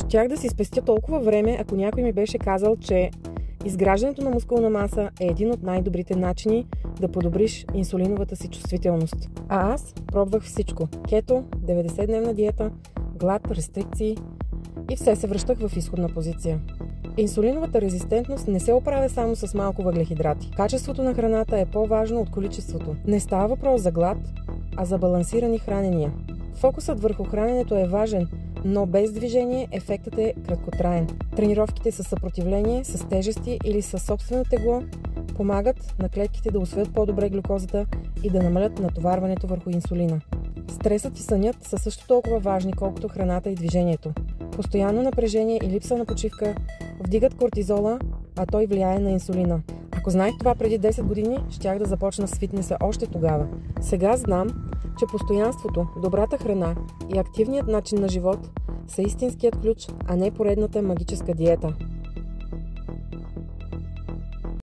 Щях да си спестя толкова време, ако някой ми беше казал, че изграждането на мускулна маса е един от най-добрите начини да подобриш инсулиновата си чувствителност. А аз пробвах всичко. Кето, 90-дневна диета, глад, рестрикции и все се връщах в изходна позиция. Инсулиновата резистентност не се оправя само с малко въглехидрати. Качеството на храната е по-важно от количеството. Не става въпрос за глад, а за балансирани хранения. Фокусът върху храненето е важен, но без движение ефектът е краткотраен. Тренировките с съпротивление, с тежести или със собствено тегло помагат на клетките да усвоят по-добре глюкозата и да намалят натоварването върху инсулина. Стресът и сънят са също толкова важни, колкото храната и движението. Постоянно напрежение и липса на почивка вдигат кортизола, а той влияе на инсулина. Ако знаех това преди 10 години, щях да започна с фитнеса още тогава. Сега знам, че постоянството, добрата храна и активният начин на живот са истинският ключ, а не поредната магическа диета.